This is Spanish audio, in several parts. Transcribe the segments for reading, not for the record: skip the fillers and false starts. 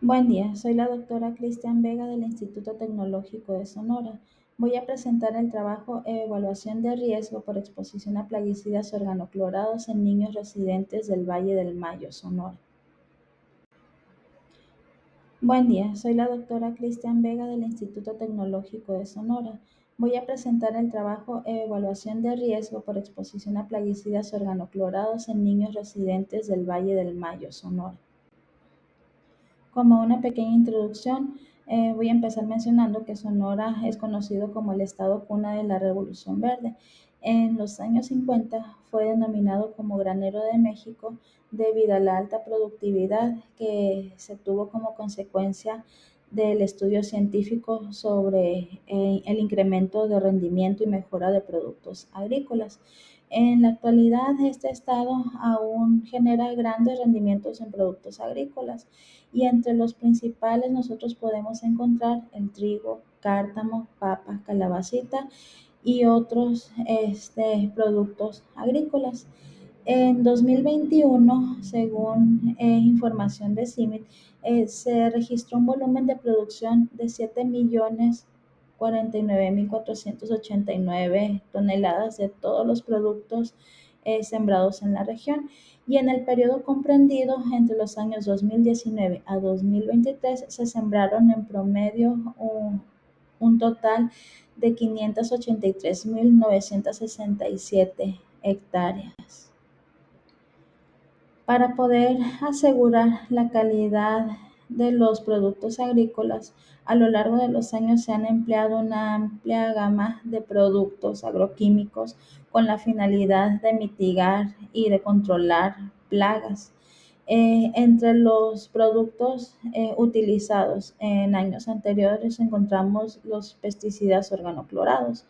Buen día, soy la doctora Cristian Vega del Instituto Tecnológico de Sonora. Voy a presentar el trabajo Evaluación de riesgo por exposición a plaguicidas organoclorados en niños residentes del Valle del Mayo, Sonora. Buen día, soy la doctora Cristian Vega del Instituto Tecnológico de Sonora. Voy a presentar el trabajo Evaluación de riesgo por exposición a plaguicidas organoclorados en niños residentes del Valle del Mayo, Sonora. Como una pequeña introducción, voy a empezar mencionando que Sonora es conocido como el estado cuna de la Revolución Verde. En los años 50 fue denominado como granero de México debido a la alta productividad que se tuvo como consecuencia del estudio científico sobre el incremento de rendimiento y mejora de productos agrícolas. En la actualidad, este estado aún genera grandes rendimientos en productos agrícolas y entre los principales nosotros podemos encontrar el trigo, cártamo, papa, calabacita y otros productos agrícolas. En 2021, según información de CIMIT, se registró un volumen de producción de 7.049.489 toneladas de todos los productos sembrados en la región. Y en el periodo comprendido entre los años 2019 a 2023 se sembraron en promedio un total de 583.967 hectáreas. Para poder asegurar la calidad de los productos agrícolas, a lo largo de los años se han empleado una amplia gama de productos agroquímicos con la finalidad de mitigar y de controlar plagas. Entre los productos utilizados en años anteriores encontramos los pesticidas organoclorados.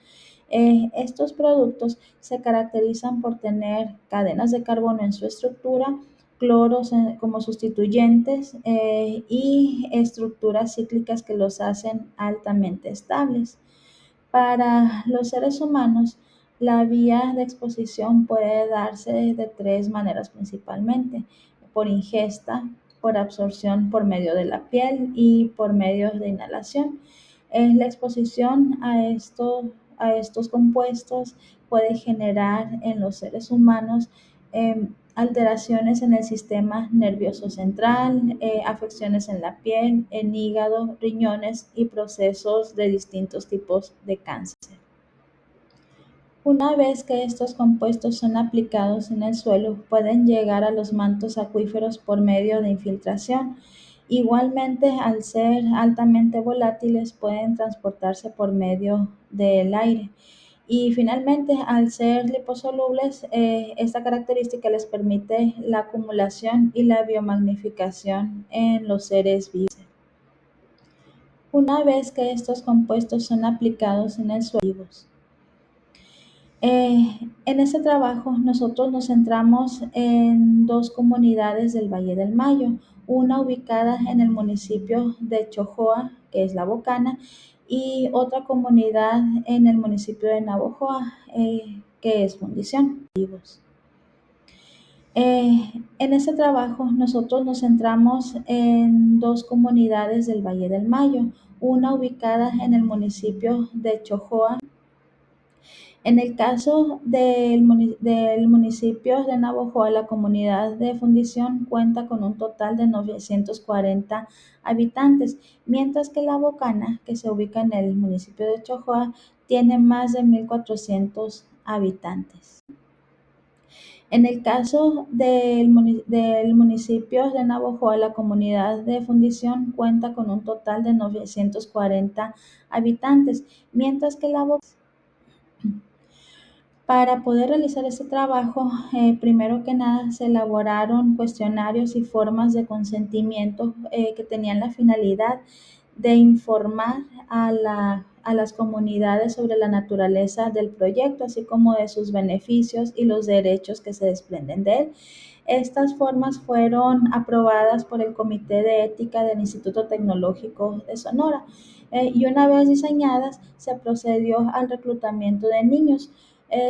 Estos productos se caracterizan por tener cadenas de carbono en su estructura, cloros como sustituyentes y estructuras cíclicas que los hacen altamente estables. Para los seres humanos, la vía de exposición puede darse de tres maneras principalmente: por ingesta, por absorción por medio de la piel y por medio de inhalación. La exposición a estos compuestos puede generar en los seres humanos alteraciones en el sistema nervioso central, afecciones en la piel, en hígado, riñones y procesos de distintos tipos de cáncer. Una vez que estos compuestos son aplicados en el suelo, pueden llegar a los mantos acuíferos por medio de infiltración. Igualmente, al ser altamente volátiles, pueden transportarse por medio del aire. Y finalmente, al ser liposolubles, esta característica les permite la acumulación y la biomagnificación en los seres vivos. Una vez que estos compuestos son aplicados en el suelo, en este trabajo nosotros nos centramos en dos comunidades del Valle del Mayo, una ubicada en el municipio de Chojoa, que es La Bocana, y otra comunidad en el municipio de Navojoa, que es Fundición. En este trabajo nosotros nos centramos en dos comunidades del Valle del Mayo, una ubicada en el municipio de Chojoa. En el caso del municipio de Navojoa, la comunidad de Fundición cuenta con un total de 940 habitantes, mientras que La Bocana, que se ubica en el municipio de Chojoa, tiene más de 1.400 habitantes. En el caso del municipio de Navojoa, la comunidad de Fundición cuenta con un total de 940 habitantes, mientras que La Bocana. Para poder realizar este trabajo, primero que nada se elaboraron cuestionarios y formas de consentimiento que tenían la finalidad de informar a las comunidades sobre la naturaleza del proyecto, así como de sus beneficios y los derechos que se desprenden de él. Estas formas fueron aprobadas por el Comité de Ética del Instituto Tecnológico de Sonora y una vez diseñadas se procedió al reclutamiento de niños.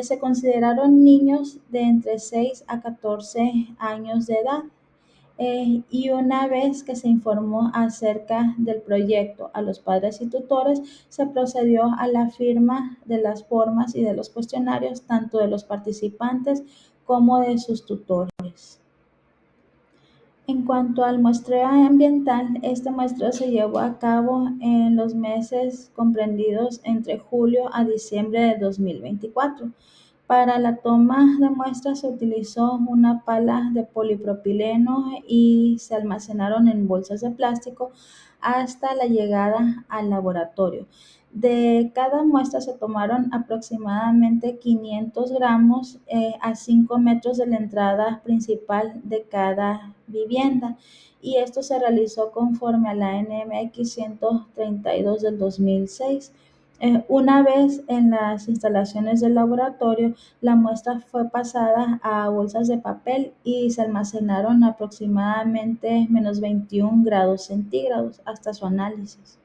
Se consideraron niños de entre 6 a 14 años de edad. y una vez que se informó acerca del proyecto a los padres y tutores, se procedió a la firma de las formas y de los cuestionarios, tanto de los participantes como de sus tutores. En cuanto al muestreo ambiental, este muestreo se llevó a cabo en los meses comprendidos entre julio a diciembre de 2024. Para la toma de muestras se utilizó una pala de polipropileno y se almacenaron en bolsas de plástico hasta la llegada al laboratorio. De cada muestra se tomaron aproximadamente 500 gramos a 5 metros de la entrada principal de cada vivienda, y esto se realizó conforme a la NMX 132 del 2006. Una vez en las instalaciones del laboratorio, la muestra fue pasada a bolsas de papel y se almacenaron aproximadamente menos 21 grados centígrados hasta su análisis.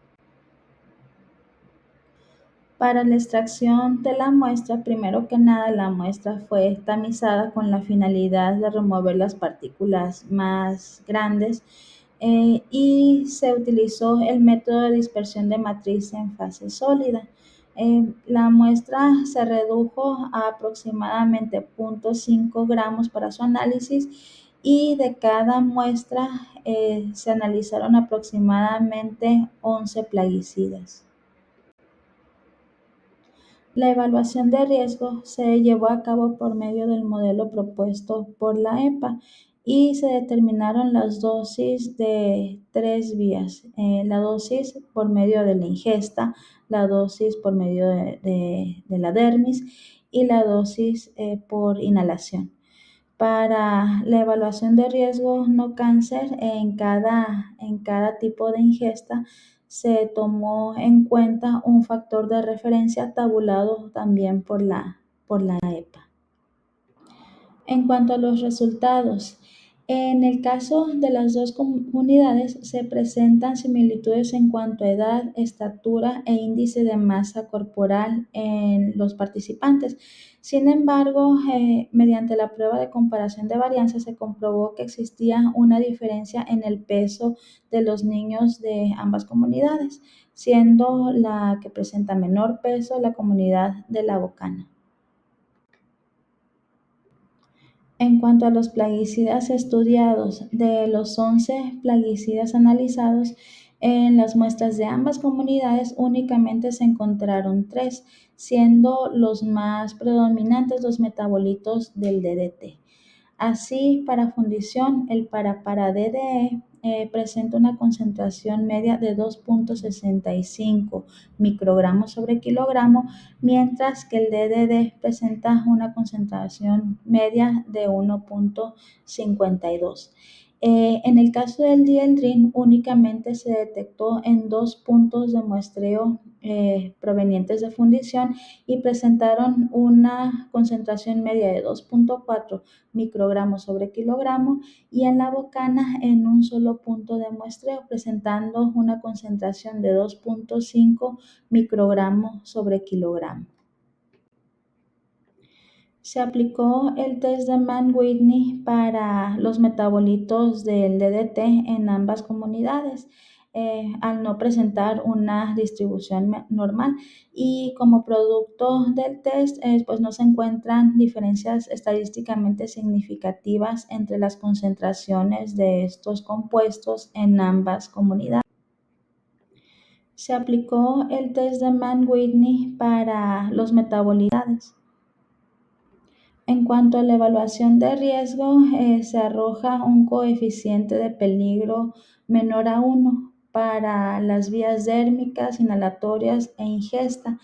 Para la extracción de la muestra, primero que nada, la muestra fue tamizada con la finalidad de remover las partículas más grandes, y se utilizó el método de dispersión de matriz en fase sólida. La muestra se redujo a aproximadamente 0,5 gramos para su análisis, y de cada muestra se analizaron aproximadamente 11 plaguicidas. La evaluación de riesgo se llevó a cabo por medio del modelo propuesto por la EPA y se determinaron las dosis de tres vías: la dosis por medio de la ingesta, la dosis por medio de la dermis y la dosis por inhalación. Para la evaluación de riesgo no cáncer, en cada tipo de ingesta se tomó en cuenta un factor de referencia tabulado también por la EPA. En cuanto a los resultados, en el caso de las dos comunidades se presentan similitudes en cuanto a edad, estatura e índice de masa corporal en los participantes. Sin embargo, mediante la prueba de comparación de varianza se comprobó que existía una diferencia en el peso de los niños de ambas comunidades, siendo la que presenta menor peso la comunidad de La Bocana. En cuanto a los plaguicidas estudiados, de los 11 plaguicidas analizados, en las muestras de ambas comunidades únicamente se encontraron 3, siendo los más predominantes los metabolitos del DDT. Así, para fundición, el para-DDE presenta una concentración media de 2,65 microgramos sobre kilogramo, mientras que el DDD presenta una concentración media de 1,52. En el caso del dieldrin, únicamente se detectó en 2 puntos de muestreo provenientes de fundición y presentaron una concentración media de 2,4 microgramos sobre kilogramo, y en La Bocana en un solo punto de muestreo presentando una concentración de 2,5 microgramos sobre kilogramo. Se aplicó el test de Mann-Whitney para los metabolitos del DDT en ambas comunidades, al no presentar una distribución normal, y como producto del test pues no se encuentran diferencias estadísticamente significativas entre las concentraciones de estos compuestos en ambas comunidades. Se aplicó el test de Mann-Whitney para los metabolitos. En cuanto a la evaluación de riesgo, se arroja un coeficiente de peligro menor a 1 para las vías dérmicas, inhalatorias e ingesta,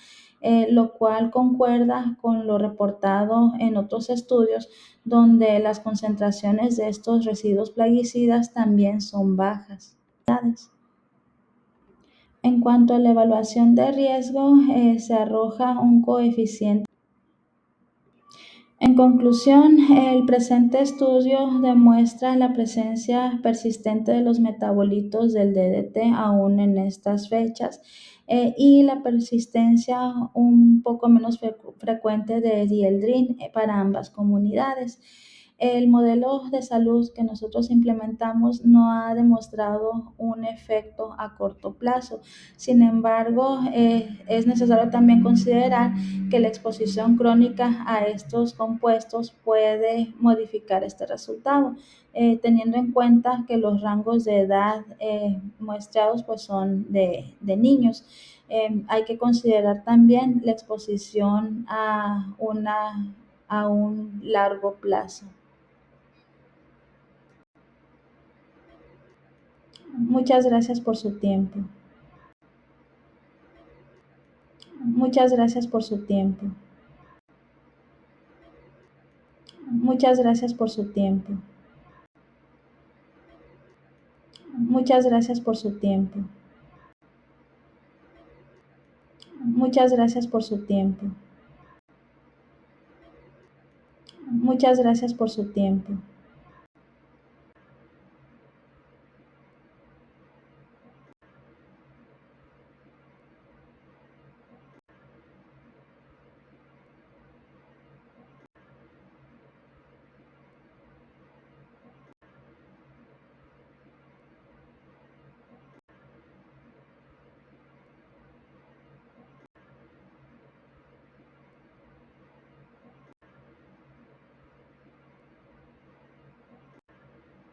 lo cual concuerda con lo reportado en otros estudios donde las concentraciones de estos residuos plaguicidas también son bajas. En cuanto a la evaluación de riesgo, se arroja un coeficiente. En conclusión, el presente estudio demuestra la presencia persistente de los metabolitos del DDT aún en estas fechas, y la persistencia un poco menos frecuente de dieldrin para ambas comunidades. El modelo de salud que nosotros implementamos no ha demostrado un efecto a corto plazo. Sin embargo, es necesario también considerar que la exposición crónica a estos compuestos puede modificar este resultado, teniendo en cuenta que los rangos de edad muestreados pues, son de niños. Hay que considerar también la exposición a un largo plazo. Muchas gracias por su tiempo. Muchas gracias por su tiempo. Muchas gracias por su tiempo. Muchas gracias por su tiempo. Muchas gracias por su tiempo. Muchas gracias por su tiempo.